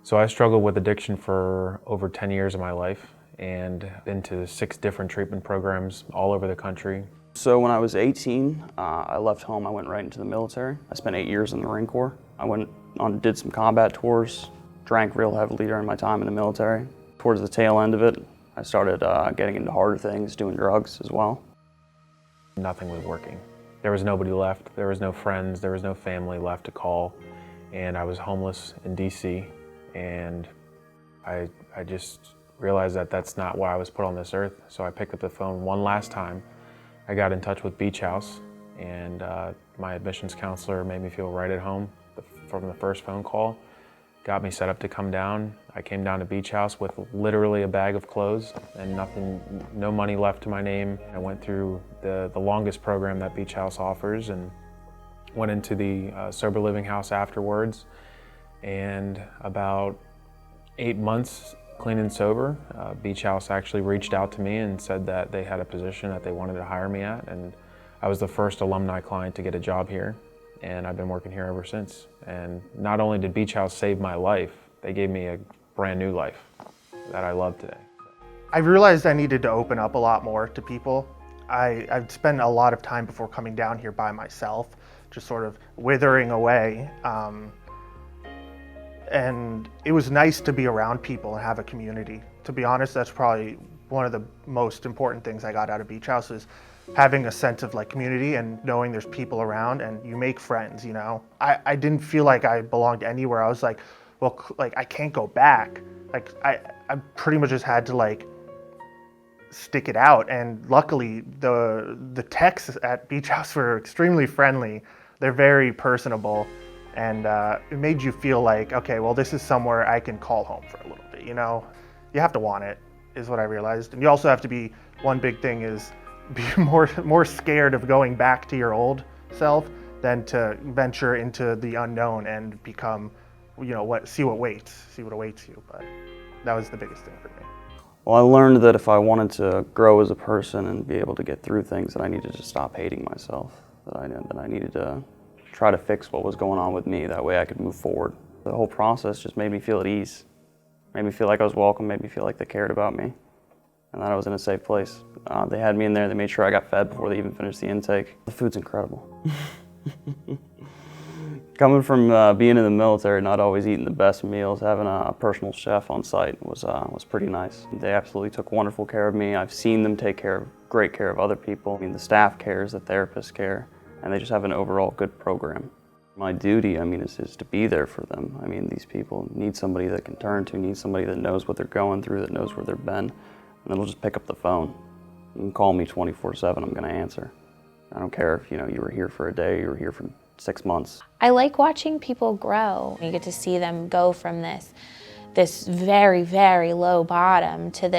So I struggled with addiction for over 10 years of my life and been to 6 different treatment programs all over the country. So when I was 18, I left home. I went right into the military. I spent 8 years in the Marine Corps. I went on, did some combat tours, drank real heavily during my time in the military. Towards the tail end of it, I started getting into harder things, doing drugs as well. Nothing was working. There was nobody left. There was no friends. There was no family left to call. And I was homeless in DC. And I just realized that that's not why I was put on this earth. So I picked up the phone one last time. I got in touch with Beach House, and my admissions counselor made me feel right at home from the first phone call. Got me set up to come down. I came down to Beach House with literally a bag of clothes and nothing, no money left to my name. I went through the longest program that Beach House offers and went into the sober living house afterwards. And about 8 months clean and sober, Beach House actually reached out to me and said that they had a position that they wanted to hire me at, and I was the first alumni client to get a job here, and I've been working here ever since. And not only did Beach House save my life, they gave me a brand new life that I love today. I realized I needed to open up a lot more to people. I'd spent a lot of time before coming down here by myself, just sort of withering away. And it was nice to be around people and have a community. To be honest, that's probably one of the most important things I got out of Beach House, is having a sense of like community and knowing there's people around and you make friends, you know. I didn't feel like I belonged anywhere. I was like, well, like I can't go back. Like I pretty much just had to like stick it out. And luckily the techs at Beach House were extremely friendly. They're very personable. And it made you feel like, okay, well, this is somewhere I can call home for a little bit, you know? You have to want it, is what I realized. And you also have to be, one big thing is be more scared of going back to your old self than to venture into the unknown and become, you know, see what awaits you. But that was the biggest thing for me. Well, I learned that if I wanted to grow as a person and be able to get through things, that I needed to stop hating myself, that I needed to try to fix what was going on with me. That way I could move forward. The whole process just made me feel at ease. Made me feel like I was welcome, made me feel like they cared about me, and that I was in a safe place. They had me in there, they made sure I got fed before they even finished the intake. The food's incredible. Coming from being in the military, not always eating the best meals, having a personal chef on site was pretty nice. They absolutely took wonderful care of me. I've seen them take great care of other people. I mean, the staff cares, the therapists care, and they just have an overall good program. My duty, I mean, is to be there for them. I mean, these people need somebody that can turn to, need somebody that knows what they're going through, that knows where they've been, and then they'll just pick up the phone. You can call me 24/7, I'm gonna answer. I don't care if, you know, you were here for a day, you were here for 6 months. I like watching people grow. You get to see them go from this very, very low bottom to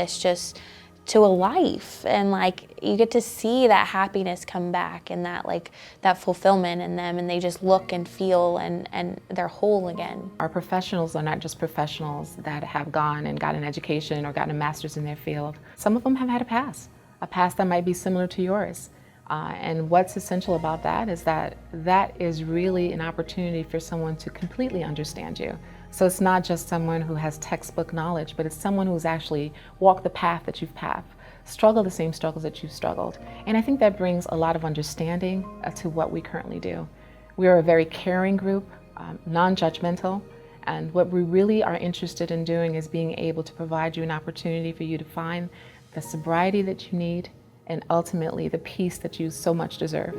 to a life, and like you get to see that happiness come back and that fulfillment in them, and they just look and feel and they're whole again. Our professionals are not just professionals that have gone and got an education or gotten a master's in their field. Some of them have had a past that might be similar to yours. And what's essential about that is that is really an opportunity for someone to completely understand you. So it's not just someone who has textbook knowledge, but it's someone who's actually walked the path that you've struggled the same struggles that you've struggled. And I think that brings a lot of understanding to what we currently do. We are a very caring group, non-judgmental, and what we really are interested in doing is being able to provide you an opportunity for you to find the sobriety that you need and ultimately the peace that you so much deserve.